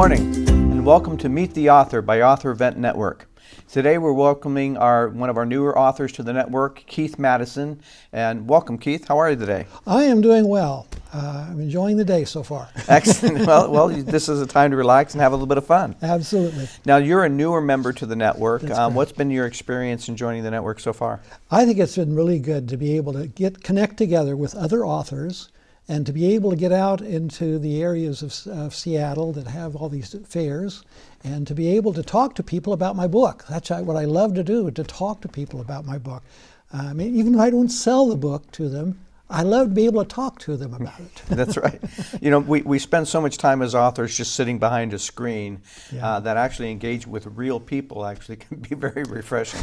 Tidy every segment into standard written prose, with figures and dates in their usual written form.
morning, and welcome to Meet the Author by Author Event Network. Today we're welcoming one of our newer authors to the network, Keith Madsen. And welcome, Keith. How are you today? I am doing well. I'm enjoying the day so far. Excellent. Well, this is a time to relax and have a little bit of fun. Absolutely. Now, you're a newer member to the network. That's What's been your experience in joining the network so far? I think it's been really good to be able to connect together with other authors and to be able to get out into the areas of Seattle that have all these fairs and to be able to talk to people about my book. That's what I love to do, to talk to people about my book. Even if I don't sell the book to them, I love to be able to talk to them about it. That's right. You know, we spend so much time as authors just sitting behind a screen that actually engage with real people actually can be very refreshing.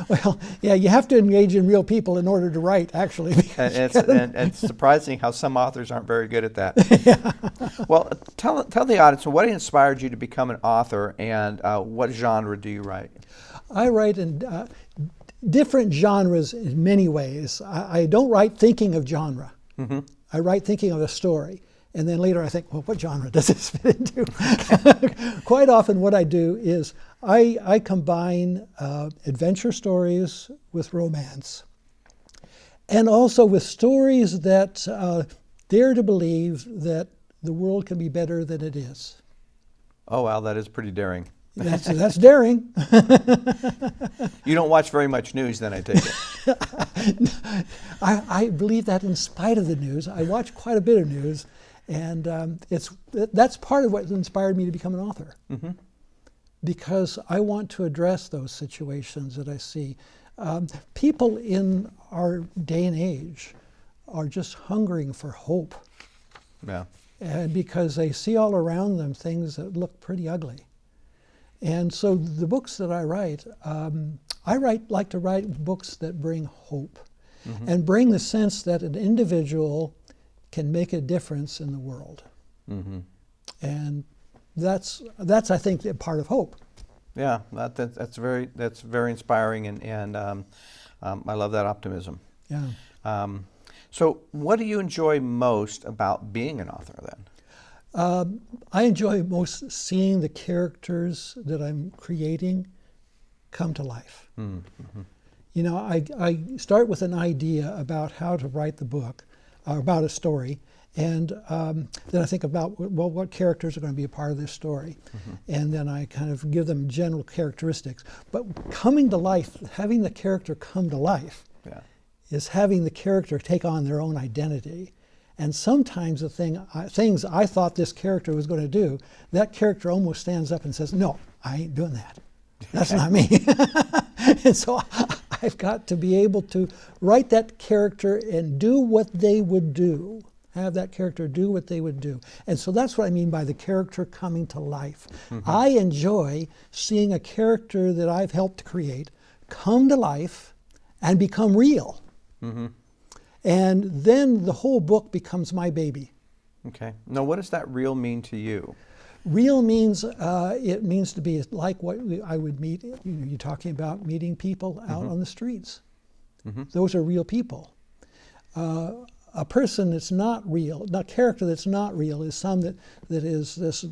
Well, yeah, you have to engage in real people in order to write, actually. And it's surprising how some authors aren't very good at that. Yeah. Well, tell the audience, what inspired you to become an author, and what genre do you write? I write in different genres in many ways. I don't write thinking of genre. Mm-hmm. I write thinking of a story. And then later I think, well, what genre does this fit into? Quite often what I do is I combine adventure stories with romance. And also with stories that dare to believe that the world can be better than it is. Oh, wow, that is pretty daring. That's daring. You don't watch very much news, then, I take it. I believe that in spite of the news. I watch quite a bit of news, and that's part of what inspired me to become an author. Mm-hmm. Because I want to address those situations that I see. People in our day and age are just hungering for hope. Yeah. And because they see all around them things that look pretty ugly. And so the books that I like to write books that bring hope, mm-hmm. and bring the sense that an individual can make a difference in the world. Mm-hmm. And that's I think a part of hope. Yeah, that's very inspiring, and I love that optimism. Yeah. So what do you enjoy most about being an author then? I enjoy most seeing the characters that I'm creating come to life. Mm-hmm. You know, I start with an idea about how to write the book, or about a story, and then I think about, well, what characters are going to be a part of this story. Mm-hmm. And then I kind of give them general characteristics. But coming to life, having the character come to life, is having the character take on their own identity. And sometimes the things I thought this character was going to do, that character almost stands up and says, no, I ain't doing that. That's not me. And so I've got to be able to write that character and do what they would do, have that character do what they would do. And so that's what I mean by the character coming to life. Mm-hmm. I enjoy seeing a character that I've helped to create come to life and become real. Mm-hmm. And then the whole book becomes my baby. Okay. Now, what does that real mean to you? Real means, it means to be like what I would meet. You're talking about meeting people out mm-hmm. on the streets. Mm-hmm. Those are real people. A person that's not real, a character that's not real, is some that is this,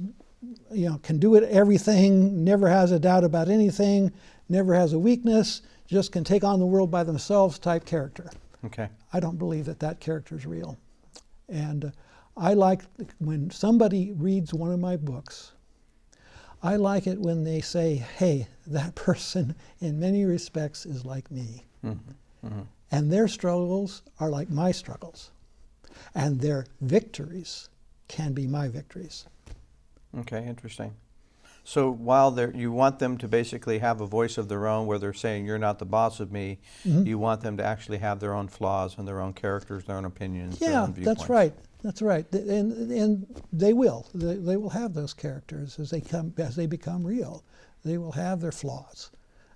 can do everything, never has a doubt about anything, never has a weakness, just can take on the world by themselves type character. Okay. I don't believe that character is real. And I like when somebody reads one of my books, I like it when they say, hey, that person in many respects is like me. Mm-hmm. Mm-hmm. And their struggles are like my struggles. And their victories can be my victories. Okay, interesting. So while you want them to basically have a voice of their own where they're saying, you're not the boss of me, mm-hmm. you want them to actually have their own flaws and their own characters, their own opinions, their own viewpoints. That's right. That's right. And they will. They will have those characters as they become real. They will have their flaws.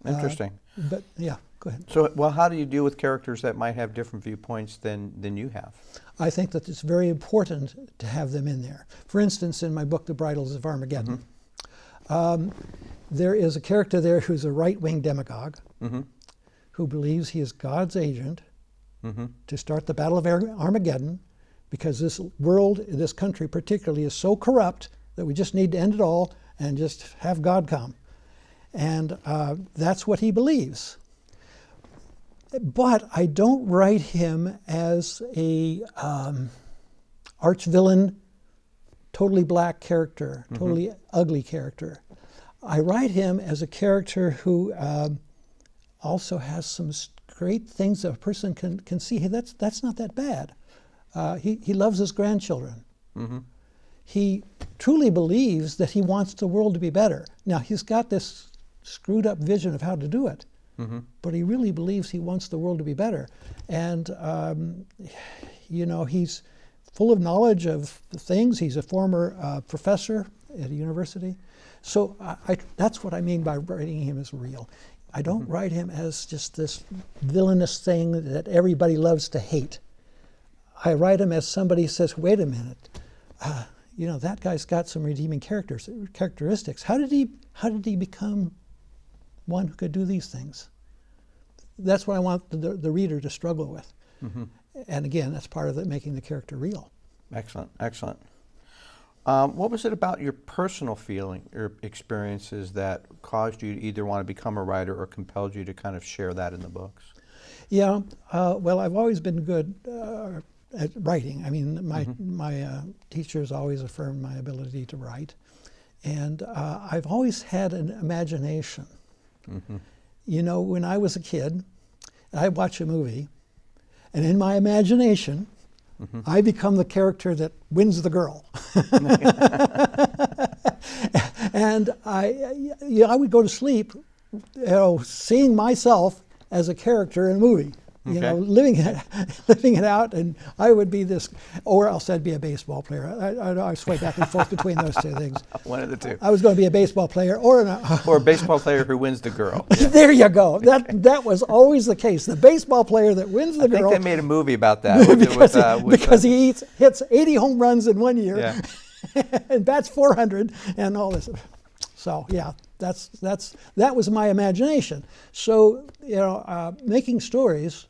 Interesting. But yeah, go ahead. So, well, how do you deal with characters that might have different viewpoints than you have? I think that it's very important to have them in there. For instance, in my book, The Bridals of Armageddon, mm-hmm. There is a character there who's a right-wing demagogue, mm-hmm. who believes he is God's agent mm-hmm. to start the Battle of Armageddon, because this world, this country particularly, is so corrupt that we just need to end it all and just have God come. And that's what he believes. But I don't write him as a arch villain, totally black character, totally ugly character. I write him as a character who also has some great things that a person can see. Hey, that's not that bad. He loves his grandchildren. He truly believes that he wants the world to be better. Now, he's got this screwed up vision of how to do it, but he really believes he wants the world to be better. And, you know, he's full of knowledge of things. He's a former professor at a university. So that's what I mean by writing him as real. I don't write him as just this villainous thing that everybody loves to hate. I write him as somebody who says, wait a minute, you know, that guy's got some redeeming characteristics. How did he become one who could do these things? That's what I want the reader to struggle with. And again, that's part of making the character real. Excellent, excellent. What was it about your personal feeling or experiences that caused you to either want to become a writer or compelled you to kind of share that in the books? Yeah, well, I've always been good at writing. I mean, my teachers always affirmed my ability to write. And I've always had an imagination. You know, when I was a kid, I'd watch a movie, and in my imagination, I become the character that wins the girl. And I would go to sleep, you know, seeing myself as a character in a movie. You know, living it out, and I would be this, or else I'd be a baseball player. I sway back and forth between those two things. One of the two. I was going to be a baseball player, or a baseball player who wins the girl. Yeah. There you go. That was always the case. The baseball player that wins the girl. I think they made a movie about that. because he hits 80 home runs in 1 year, and bats 400, and all this. So yeah. That was my imagination. So, you know, making stories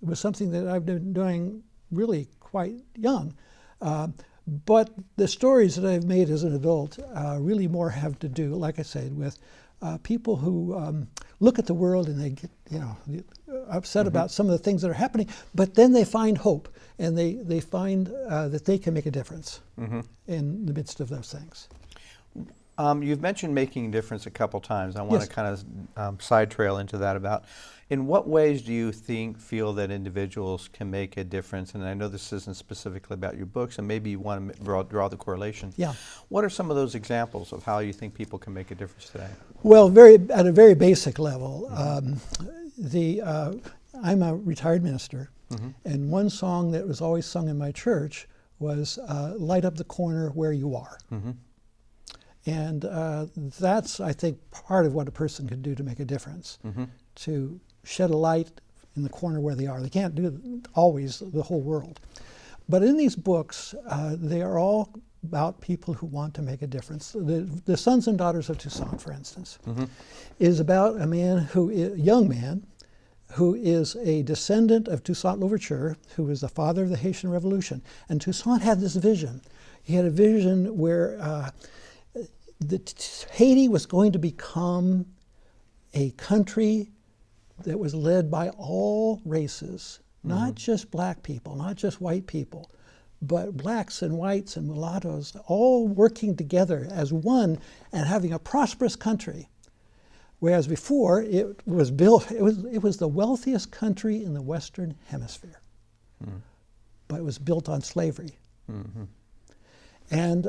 was something that I've been doing really quite young. But the stories that I've made as an adult really more have to do, like I said, with people who look at the world and they get, you know, upset about some of the things that are happening, but then they find hope and they find that they can make a difference in the midst of those things. You've mentioned making a difference a couple times. I want to kind of side trail into that about, in what ways do you feel that individuals can make a difference? And I know this isn't specifically about your books, and maybe you want to draw the correlation. Yeah. What are some of those examples of how you think people can make a difference today? Well, at a very basic level, I'm a retired minister, and one song that was always sung in my church was "Light Up the Corner Where You Are." And that's, I think, part of what a person can do to make a difference, to shed a light in the corner where they are. They can't do always the whole world. But in these books, they are all about people who want to make a difference. The Sons and Daughters of Toussaint, for instance, is about a young man who is a descendant of Toussaint Louverture, who was the father of the Haitian Revolution. And Toussaint had this vision. He had a vision where Haiti was going to become a country that was led by all races, not just black people, not just white people, but blacks and whites and mulattoes, all working together as one and having a prosperous country. Whereas before, it was the wealthiest country in the Western Hemisphere, but it was built on slavery. And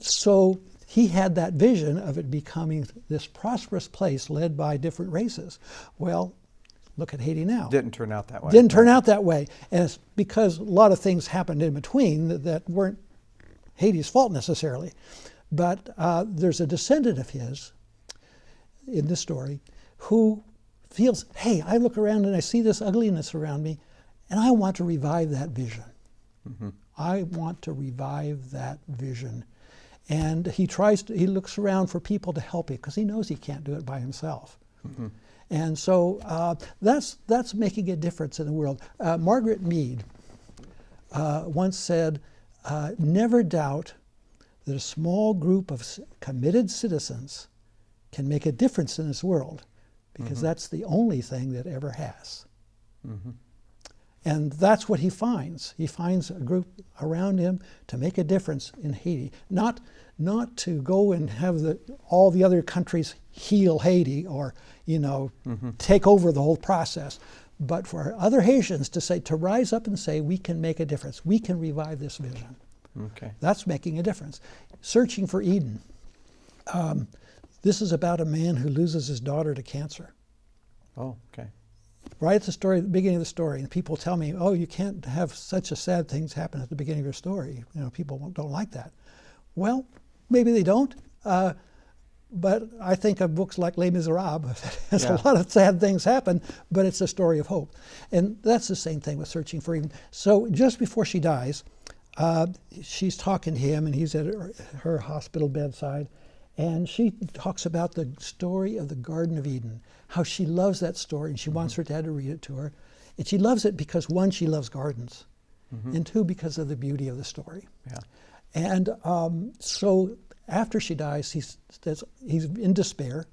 so he had that vision of it becoming this prosperous place led by different races. Well, look at Haiti now. Didn't turn out that way. Didn't turn out that way. And it's because a lot of things happened in between that weren't Haiti's fault necessarily. But there's a descendant of his in this story who feels, hey, I look around and I see this ugliness around me, and I want to revive that vision. I want to revive that vision. And he looks around for people to help him because he knows he can't do it by himself. And so that's making a difference in the world. Margaret Mead once said, never doubt that a small group of committed citizens can make a difference in this world, because that's the only thing that ever has. And that's what he finds. He finds a group around him to make a difference in Haiti. Not to go and have all the other countries heal Haiti or, take over the whole process, but for other Haitians to rise up and say, we can make a difference. We can revive this vision. Okay. That's making a difference. Searching for Eden. This is about a man who loses his daughter to cancer. Oh, okay. Right at the beginning of the story, and people tell me, "Oh, you can't have such a sad things happen at the beginning of your story. People don't like that." Well, maybe they don't, but I think of books like Les Miserables. There's a lot of sad things happen, but it's a story of hope, and that's the same thing with Searching for Eden. So just before she dies, she's talking to him, and he's at her hospital bedside. And she talks about the story of the Garden of Eden, how she loves that story, and she wants her dad to read it to her. And she loves it because, one, she loves gardens, and two, because of the beauty of the story. Yeah. And so after she dies, he's in despair. And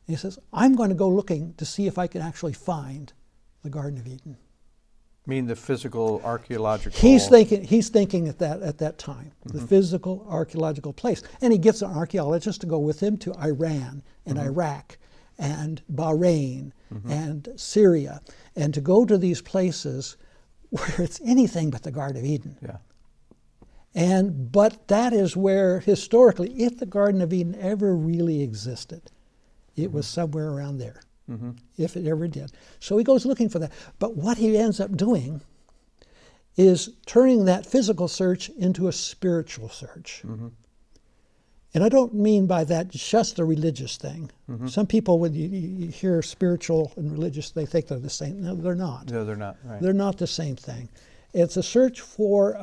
he says, I'm going to go looking to see if I can actually find the Garden of Eden. Mean the physical archaeological? He's thinking at that time, the physical archaeological place. And he gets an archaeologist to go with him to Iran and Iraq and Bahrain and Syria, and to go to these places where it's anything but the Garden of Eden. Yeah. But that is where, historically, if the Garden of Eden ever really existed, it was somewhere around there. If it ever did. So he goes looking for that. But what he ends up doing is turning that physical search into a spiritual search. And I don't mean by that just a religious thing. Some people, when you hear spiritual and religious, they think they're the same. No, they're not. No, they're not. Right. They're not the same thing. It's a search for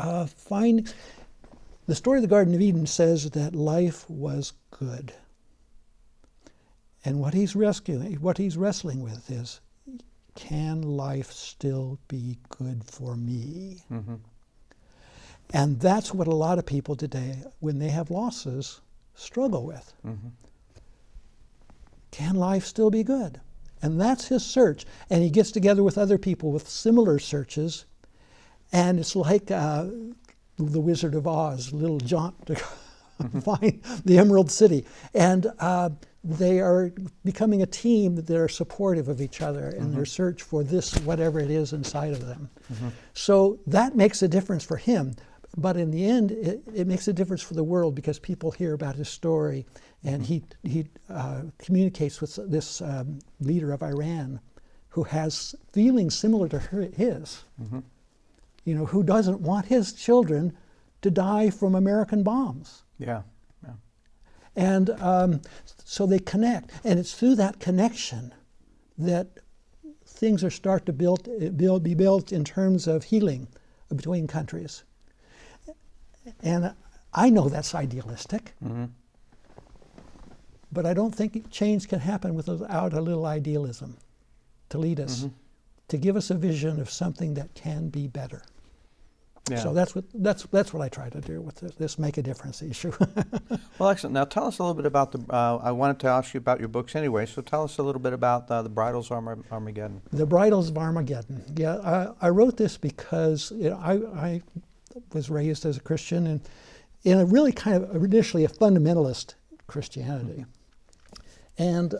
the story of the Garden of Eden says that life was good. And what he's wrestling with is, can life still be good for me? And that's what a lot of people today, when they have losses, struggle with. Can life still be good? And that's his search. And he gets together with other people with similar searches. And it's like the Wizard of Oz, Little jaunt to find the Emerald City. And they are becoming a team that are supportive of each other in their search for this, whatever it is inside of them. So that makes a difference for him. But in the end, it makes a difference for the world, because people hear about his story, and he communicates with this leader of Iran who has feelings similar to his, who doesn't want his children to die from American bombs. Yeah. And so they connect, and it's through that connection that things are start to be built in terms of healing between countries. And I know that's idealistic, but I don't think change can happen without a little idealism to lead us, to give us a vision of something that can be better. Yeah. So that's what I try to do with this make a difference issue. Well, excellent. Now tell us a little bit about I wanted to ask you about your books anyway, so tell us a little bit about The Bridals of Armageddon. The Bridals of Armageddon. Yeah, I wrote this because I was raised as a Christian, and in a really kind of initially a fundamentalist Christianity. And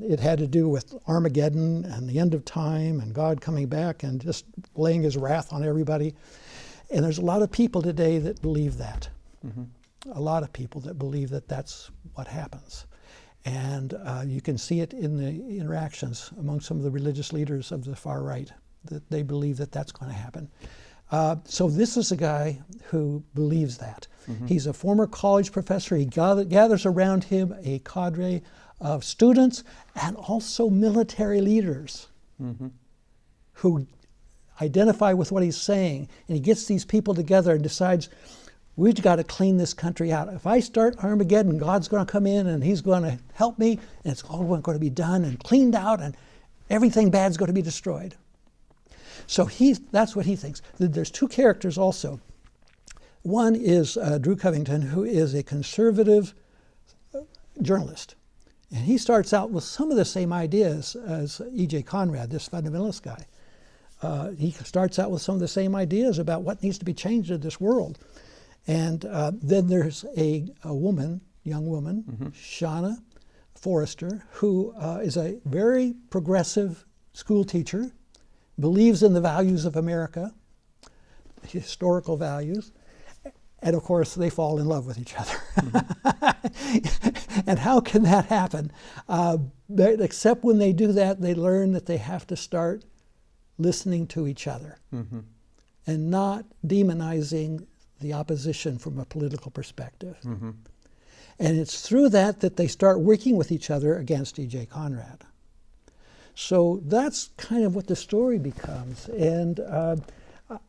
it had to do with Armageddon and the end of time and God coming back and just laying his wrath on everybody. And there's a lot of people today that believe that. A lot of people that believe that that's what happens. And you can see it in the interactions among some of the religious leaders of the far right, that they believe that that's going to happen. So this is a guy who believes that. He's a former college professor. He gathers around him a cadre of students and also military leaders who identify with what he's saying. And he gets these people together and decides, we've got to clean this country out. If I start Armageddon, God's going to come in and he's going to help me, and it's all going to be done and cleaned out, and everything bad's going to be destroyed. So that's what he thinks. There's two characters also. One is Drew Covington, who is a conservative journalist. And he starts out with some of the same ideas as E.J. Conrad, this fundamentalist guy. He starts out with some of the same ideas about what needs to be changed in this world. And then there's a woman, young woman, Shauna Forrester, who is a very progressive school teacher, believes in the values of America, historical values, and of course they fall in love with each other. And how can that happen? Except when they do that, they learn that they have to start listening to each other and not demonizing the opposition from a political perspective. And it's through that that they start working with each other against E.J. Conrad. So that's kind of what the story becomes. And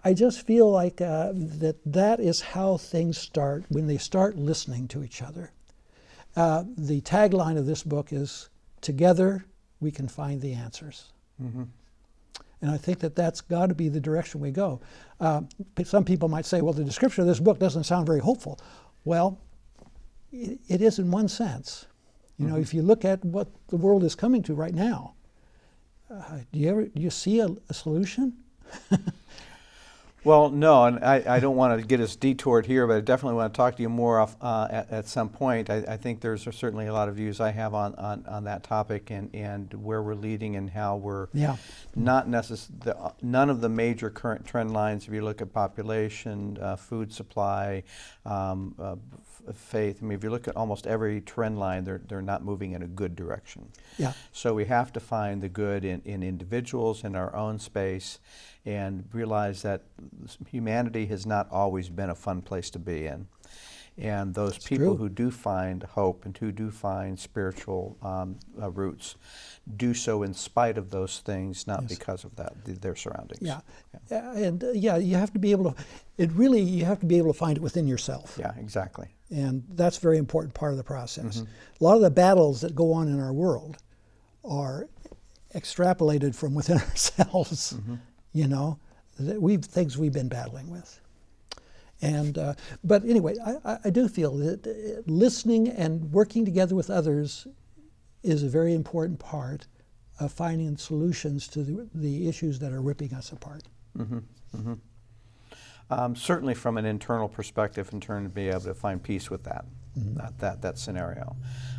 I just feel like that is how things start, when they start listening to each other. The tagline of this book is, "Together we can find the answers." And I think that that's got to be the direction we go. Some people might say, well, the description of this book doesn't sound very hopeful. Well, it is in one sense. You know, if you look at what the world is coming to right now, do you see a solution? Well, no, and I don't want to get us detoured here, but I definitely want to talk to you more at some point. I think there's certainly a lot of views I have on that topic and where we're leading and how we're not necessarily, none of the major current trend lines, if you look at population, food supply, faith, I mean, if you look at almost every trend line, they're not moving in a good direction. Yeah. So we have to find the good in individuals, in our own space, and realize that humanity has not always been a fun place to be in. And those people who do find hope and who do find spiritual roots do so in spite of those things, not because of their surroundings. And you have to be able to, you have to be able to find it within yourself. Yeah, exactly. And that's a very important part of the process. A lot of the battles that go on in our world are extrapolated from within ourselves. You know, things we've been battling with. And but anyway, I do feel that listening and working together with others is a very important part of finding solutions to the issues that are ripping us apart. Certainly from an internal perspective, in terms of being able to find peace with that scenario.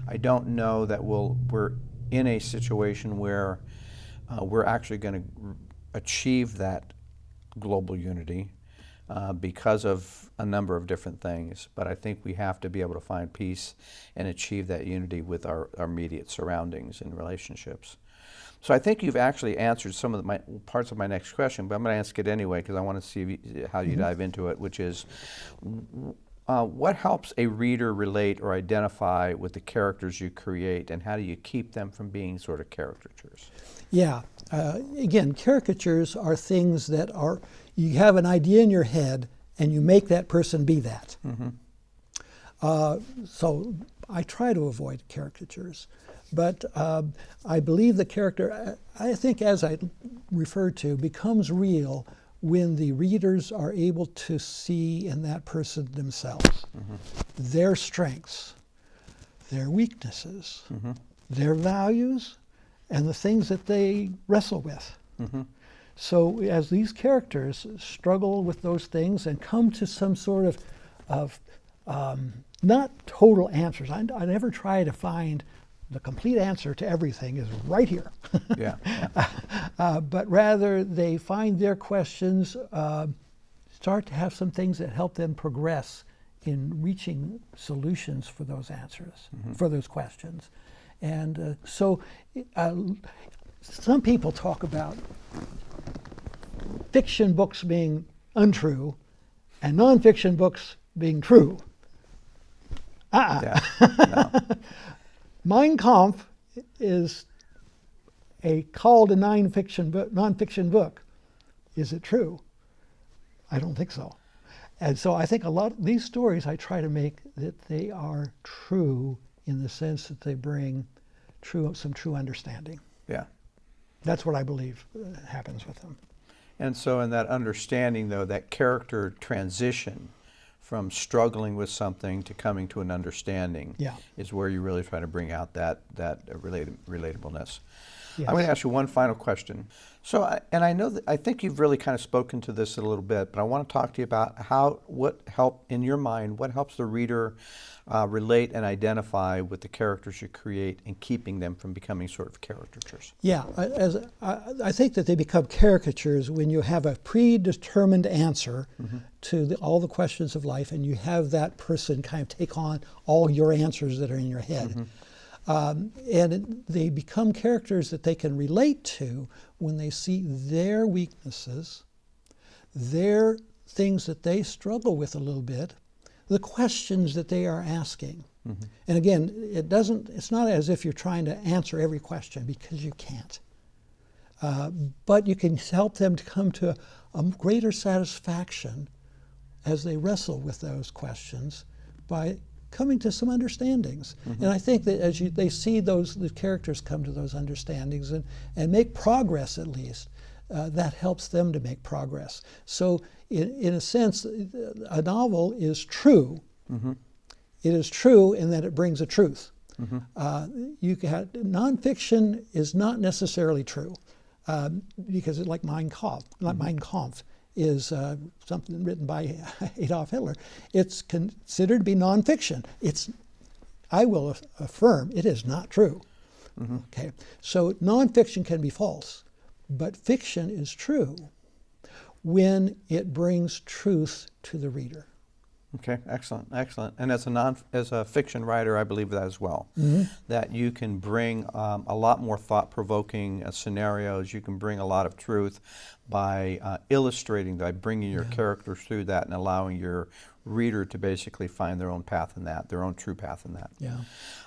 I don't know that we're in a situation where we're actually going to achieve that global unity because of a number of different things, but I think we have to be able to find peace and achieve that unity with our immediate surroundings and relationships. So I think you've actually answered some of my parts of my next question, but I'm going to ask it anyway because I want to see how you dive into it, which is what helps a reader relate or identify with the characters you create, and how do you keep them from being sort of caricatures? Yeah. Again, caricatures are things that are, you have an idea in your head and you make that person be that. So I try to avoid caricatures. But I believe the character, I think as I referred to, becomes real when the readers are able to see in that person themselves their strengths, their weaknesses, their values, and the things that they wrestle with. So as these characters struggle with those things and come to some sort of not total answers, I never try to find the complete answer to everything is right here. But rather they find their questions, start to have some things that help them progress in reaching solutions for those answers, for those questions. And so some people talk about fiction books being untrue and nonfiction books being true. No. Mein Kampf is a call to nonfiction book. Is it true? I don't think so. And so I think a lot of these stories I try to make that they are true in the sense that they bring some true understanding. Yeah. That's what I believe happens with them. And so in that understanding, though, that character transition from struggling with something to coming to an understanding Yeah. is where you really try to bring out that relatableness. Yes. I'm going to ask you one final question. So, I know that I think you've really kind of spoken to this a little bit, but I want to talk to you about what helps the reader relate and identify with the characters you create and keeping them from becoming sort of caricatures. Yeah, I think that they become caricatures when you have a predetermined answer to all the questions of life, and you have that person kind of take on all your answers that are in your head. And they become characters that they can relate to when they see their weaknesses, their things that they struggle with a little bit, the questions that they are asking. And again, it's not as if you're trying to answer every question, because you can't. But you can help them to come to a greater satisfaction as they wrestle with those questions by coming to some understandings. And I think that as they see the characters come to those understandings and make progress, at least, that helps them to make progress. So in a sense, a novel is true. It is true in that it brings a truth. Nonfiction is not necessarily true, because like Mein Kampf is something written by Adolf Hitler. It's considered to be nonfiction. I will affirm it is not true. Okay, so nonfiction can be false, but fiction is true when it brings truth to the reader. Okay, excellent, excellent. And as a fiction writer, I believe that as well. That you can bring a lot more thought-provoking scenarios. You can bring a lot of truth by illustrating, by bringing your characters through that and allowing your reader to basically find their own path in that, their own true path in that. Yeah.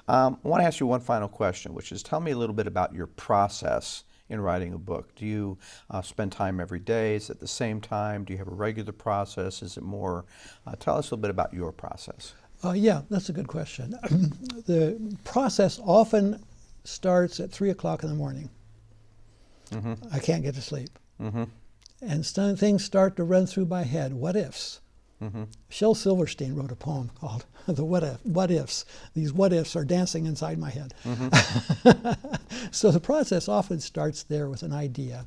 I want to ask you one final question, which is tell me a little bit about your process in writing a book. Do you spend time every day? Is it at the same time? Do you have a regular process? Is it more? Tell us a little bit about your process. Yeah, that's a good question. The process often starts at 3 o'clock in the morning. I can't get to sleep. And things start to run through my head. What ifs? Shel Silverstein wrote a poem called "The What Ifs." These what ifs are dancing inside my head. So the process often starts there with an idea,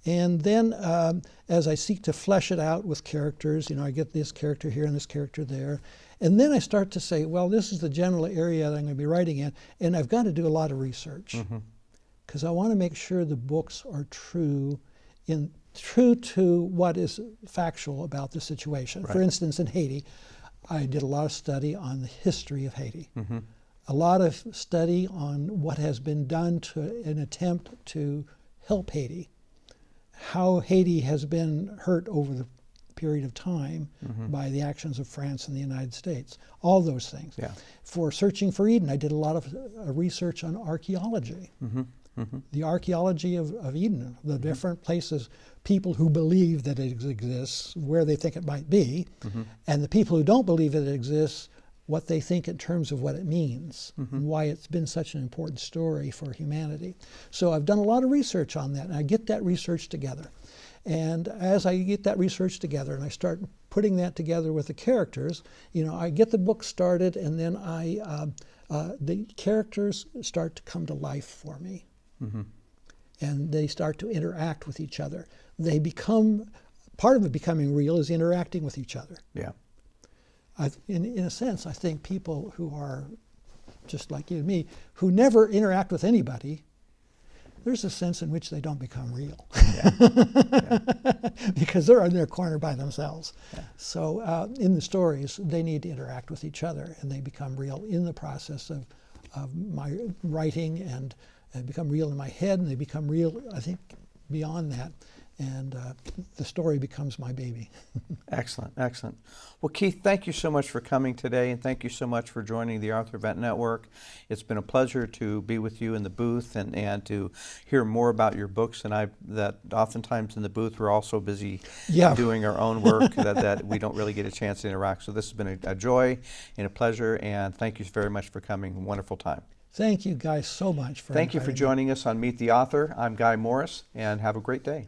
and then as I seek to flesh it out with characters, I get this character here and this character there, and then I start to say, well, this is the general area that I'm going to be writing in, and I've got to do a lot of research because I want to make sure the books are true to what is factual about the situation. Right. For instance, in Haiti, I did a lot of study on the history of Haiti, a lot of study on what has been done to an attempt to help Haiti, how Haiti has been hurt over the period of time by the actions of France and the United States, all those things. Yeah. For Searching for Eden, I did a lot of research on archaeology. The archaeology of Eden, the different places, people who believe that it exists, where they think it might be, and the people who don't believe that it exists, what they think in terms of what it means, and why it's been such an important story for humanity. So I've done a lot of research on that, and I get that research together. And as I get that research together and I start putting that together with the characters, I get the book started, and then the characters start to come to life for me. And they start to interact with each other. They become, part of it becoming real is interacting with each other. Yeah. In a sense, I think people who are just like you and me, who never interact with anybody, there's a sense in which they don't become real. Because they're in their corner by themselves. So in the stories, they need to interact with each other, and they become real in the process of my writing, and become real in my head, and they become real, I think, beyond that. And the story becomes my baby. Excellent, excellent. Well, Keith, thank you so much for coming today, and thank you so much for joining the Arthur Bent Network. It's been a pleasure to be with you in the booth and to hear more about your books. And that oftentimes in the booth we're also busy doing our own work that we don't really get a chance to interact. So this has been a joy and a pleasure, and thank you very much for coming. Wonderful time. Thank you guys so much for Thank you for joining us on Meet the Author. I'm Guy Morris, and have a great day.